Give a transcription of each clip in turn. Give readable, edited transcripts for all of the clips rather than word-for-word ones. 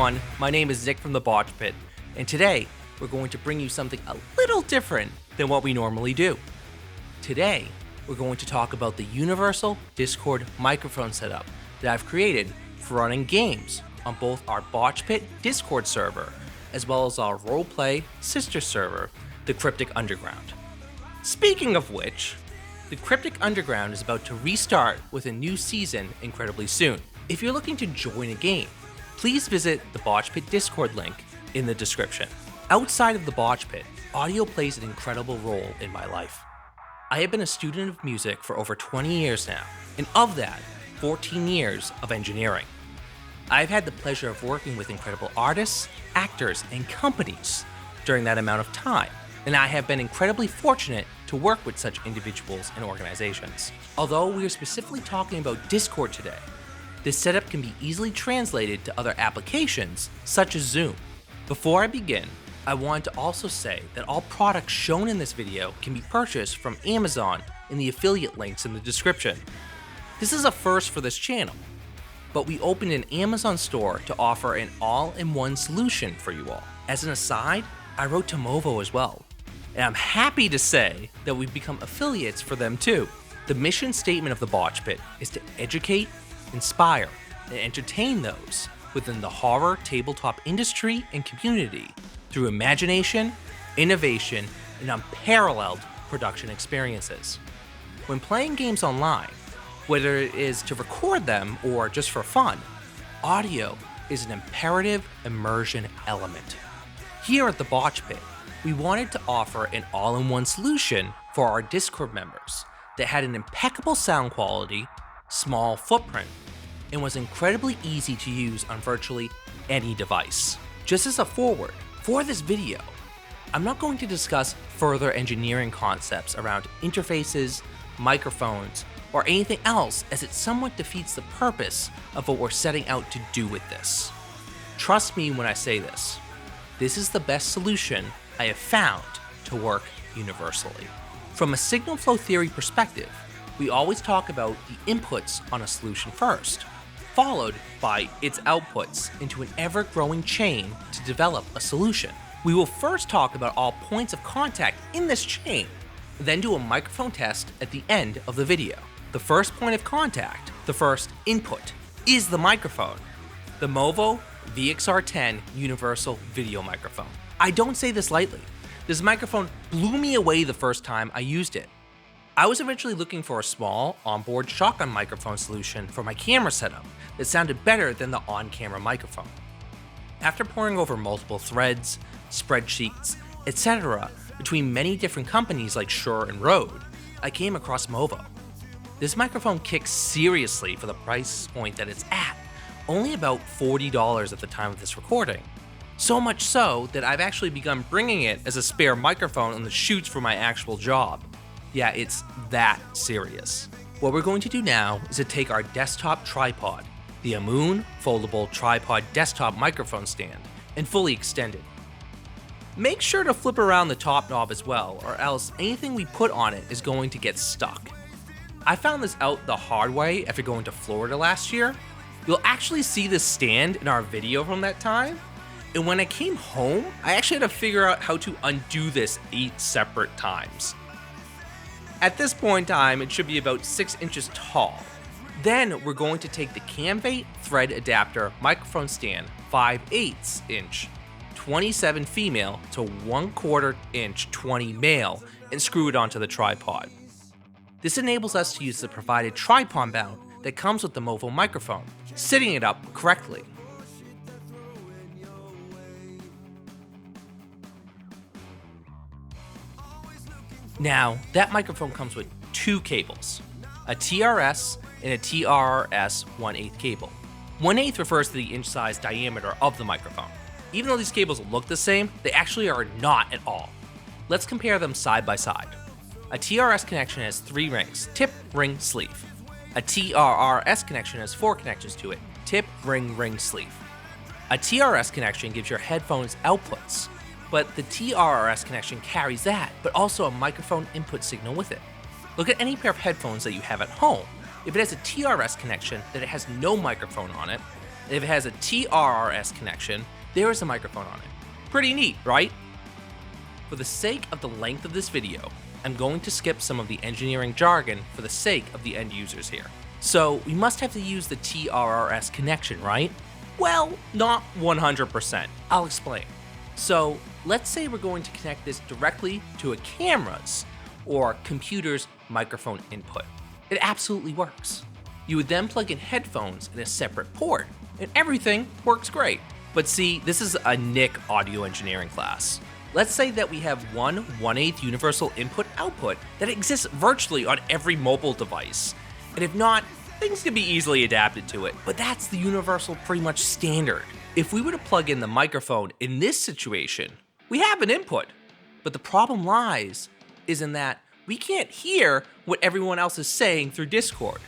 everyone, my name is Nick from the Botch Pit, and today we're going to bring you something a little different than what we normally do. Today, we're going to talk about the universal Discord microphone setup that I've created for running games on both our Botch Pit Discord server, as well as our roleplay sister server, the Cryptic Underground. Speaking of which, the Cryptic Underground is about to restart with a new season incredibly soon. If you're looking to join a game, please visit the Botch Pit Discord link in the description. Outside of the Botch Pit, audio plays an incredible role in my life. I have been a student of music for over 20 years now, and of that, 14 years of engineering. I've had the pleasure of working with incredible artists, actors, and companies during that amount of time, and I have been incredibly fortunate to work with such individuals and organizations. Although we are specifically talking about Discord today, this setup can be easily translated to other applications, such as Zoom. Before I begin, I want to also say that all products shown in this video can be purchased from Amazon in the affiliate links in the description. This is a first for this channel, but we opened an Amazon store to offer an all-in-one solution for you all. As an aside, I wrote to Movo as well, and I'm happy to say that we've become affiliates for them too. The mission statement of the Botch Pit is to educate, inspire, and entertain those within the horror tabletop industry and community through imagination, innovation, and unparalleled production experiences. When playing games online, whether it is to record them or just for fun, audio is an imperative immersion element. Here at the Botch Pit, we wanted to offer an all-in-one solution for our Discord members that had an impeccable sound quality, small footprint, and was incredibly easy to use on virtually any device. Just as a forward, for this video, I'm not going to discuss further engineering concepts around interfaces, microphones, or anything else, as it somewhat defeats the purpose of what we're setting out to do with this. Trust me when I say this. This is the best solution I have found to work universally. From a signal flow theory perspective, we always talk about the inputs on a solution first, followed by its outputs into an ever-growing chain to develop a solution. We will first talk about all points of contact in this chain, then do a microphone test at the end of the video. The first point of contact, the first input, is the microphone, the Movo VXR10 Universal Video Microphone. I don't say this lightly. This microphone blew me away the first time I used it. I was eventually looking for a small, onboard shotgun microphone solution for my camera setup that sounded better than the on-camera microphone. After poring over multiple threads, spreadsheets, etc. between many different companies like Shure and Rode, I came across Movo. This microphone kicks seriously for the price point that it's at, only about $40 at the time of this recording. So much so that I've actually begun bringing it as a spare microphone on the shoots for my actual job. Yeah, it's that serious. What we're going to do now is to take our desktop tripod, the Ammoon Foldable Tripod desktop microphone stand, and fully extend it. Make sure to flip around the top knob as well, or else anything we put on it is going to get stuck. I found this out the hard way after going to Florida last year. You'll actually see this stand in our video from that time, and when I came home, I actually had to figure out how to undo this 8 separate times. At this point in time, it should be about 6 inches tall. Then we're going to take the CAMVATE thread adapter microphone stand 5/8 inch, 27 female to 1/4 inch 20 male, and screw it onto the tripod. This enables us to use the provided tripod mount that comes with the Movo microphone, sitting it up correctly. Now, that microphone comes with 2 cables, a TRS and a TRRS 1/8 cable. 1/8 refers to the inch size diameter of the microphone. Even though these cables look the same, they actually are not at all. Let's compare them side by side. A TRS connection has 3 rings, tip, ring, sleeve. A TRRS connection has 4 connections to it, tip, ring, ring, sleeve. A TRS connection gives your headphones outputs, but the TRRS connection carries that, but also a microphone input signal with it. Look at any pair of headphones that you have at home. If it has a TRS connection, then it has no microphone on it, If it has a TRRS connection, there is a microphone on it. Pretty neat, right? For the sake of the length of this video, I'm going to skip some of the engineering jargon for the sake of the end users here. So we must have to use the TRRS connection, right? Well, not 100%. I'll explain. So let's say we're going to connect this directly to a camera's or computer's microphone input. It absolutely works. You would then plug in headphones in a separate port, and everything works great. But see, this is a NIC audio engineering class. Let's say that we have one 1/8 universal input-output that exists virtually on every mobile device. And if not, things can be easily adapted to it, but that's the universal pretty much standard. If we were to plug in the microphone in this situation, we have an input. But the problem lies is in that we can't hear what everyone else is saying through Discord.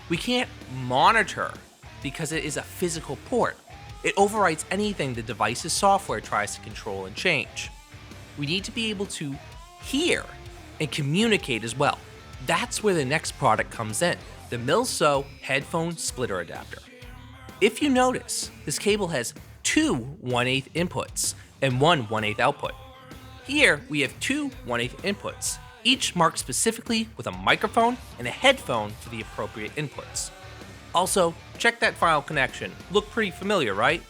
We can't monitor because it is a physical port. It overwrites anything the device's software tries to control and change. We need to be able to hear and communicate as well. That's where the next product comes in, the MillSO headphone splitter adapter. If you notice, this cable has two 1/8 inputs and one 1/8 output. Here we have two 1/8 inputs, each marked specifically with a microphone and a headphone for the appropriate inputs. Also, check that final connection. Look pretty familiar, right?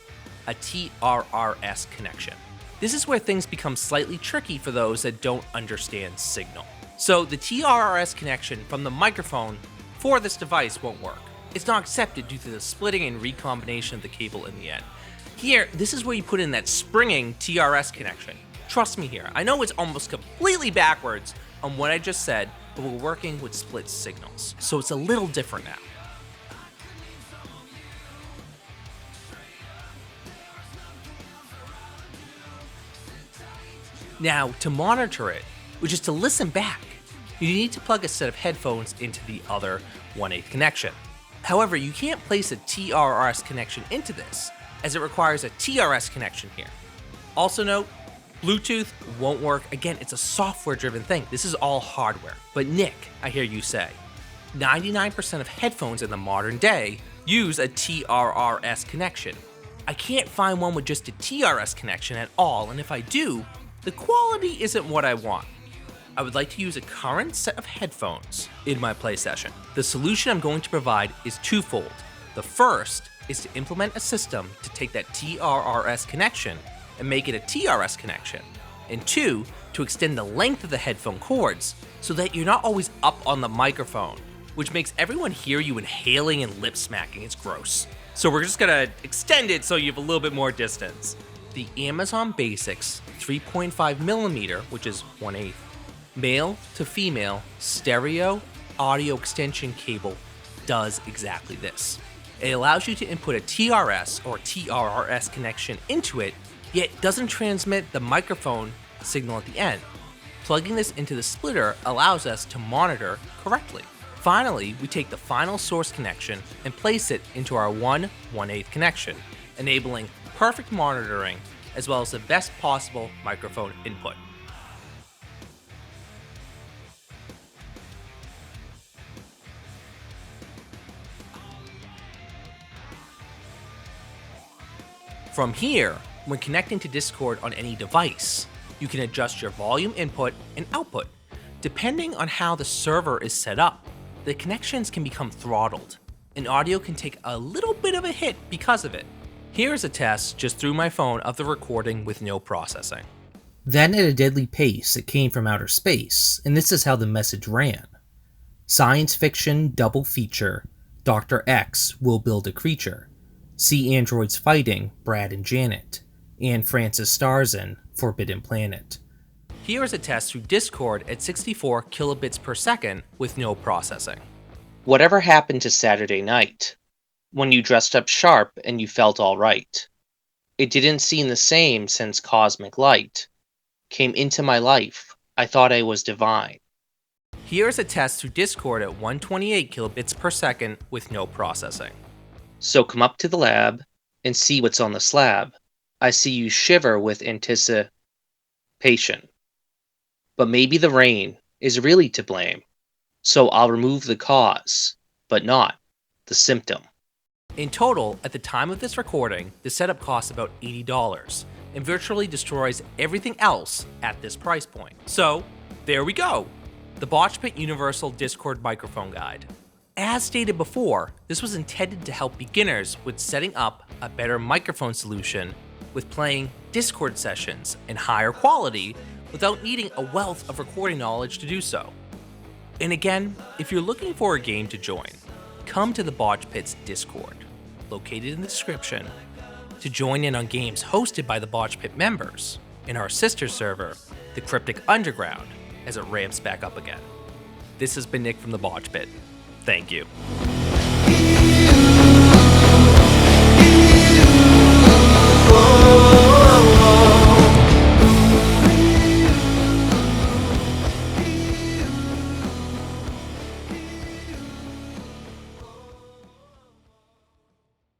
A TRRS connection. This is where things become slightly tricky for those that don't understand signal. So the TRRS connection from the microphone for this device won't work. It's not accepted due to the splitting and recombination of the cable in the end. Here, this is where you put in that springing TRS connection. Trust me here, I know it's almost completely backwards on what I just said, but we're working with split signals, so it's a little different now. Now, to monitor it, which is to listen back, you need to plug a set of headphones into the other 1/8 connection. However, you can't place a TRRS connection into this, as it requires a TRS connection here. Also note, Bluetooth won't work. Again, it's a software-driven thing. This is all hardware. But Nick, I hear you say, 99% of headphones in the modern day use a TRRS connection. I can't find one with just a TRS connection at all, and if I do, the quality isn't what I want. I would like to use a current set of headphones in my play session. The solution I'm going to provide is twofold. The first is to implement a system to take that TRRS connection and make it a TRS connection. And two, to extend the length of the headphone cords so that you're not always up on the microphone, which makes everyone hear you inhaling and lip smacking. It's gross. So we're just gonna extend it so you have a little bit more distance. The Amazon Basics 3.5mm, which is 1/8, male to female stereo audio extension cable does exactly this. It allows you to input a TRS or TRRS connection into it, yet doesn't transmit the microphone signal at the end. Plugging this into the splitter allows us to monitor correctly. Finally, we take the final source connection and place it into our 1/8 connection, enabling perfect monitoring as well as the best possible microphone input. From here, when connecting to Discord on any device, you can adjust your volume input and output. Depending on how the server is set up, the connections can become throttled, and audio can take a little bit of a hit because of it. Here's a test just through my phone of the recording with no processing. Then at a deadly pace, it came from outer space, and this is how the message ran. Science fiction double feature, Dr. X will build a creature. See androids fighting, Brad and Janet, and Francis stars in Forbidden Planet. Here is a test through Discord at 64 kilobits per second with no processing. Whatever happened to Saturday night? When you dressed up sharp and you felt all right. It didn't seem the same since cosmic light came into my life. I thought I was divine. Here is a test through Discord at 128 kilobits per second with no processing. So come up to the lab and see what's on the slab. I see you shiver with anticipation. But maybe the rain is really to blame. So I'll remove the cause, but not the symptom. In total, at the time of this recording, the setup costs about $80 and virtually destroys everything else at this price point. So, there we go! The Botch Pit Universal Discord Microphone Guide. As stated before, this was intended to help beginners with setting up a better microphone solution with playing Discord sessions in higher quality without needing a wealth of recording knowledge to do so. And again, if you're looking for a game to join, come to the Botch Pit's Discord, located in the description, to join in on games hosted by the Botch Pit members in our sister server, the Cryptic Underground, as it ramps back up again. This has been Nick from the Botch Pit. Thank you.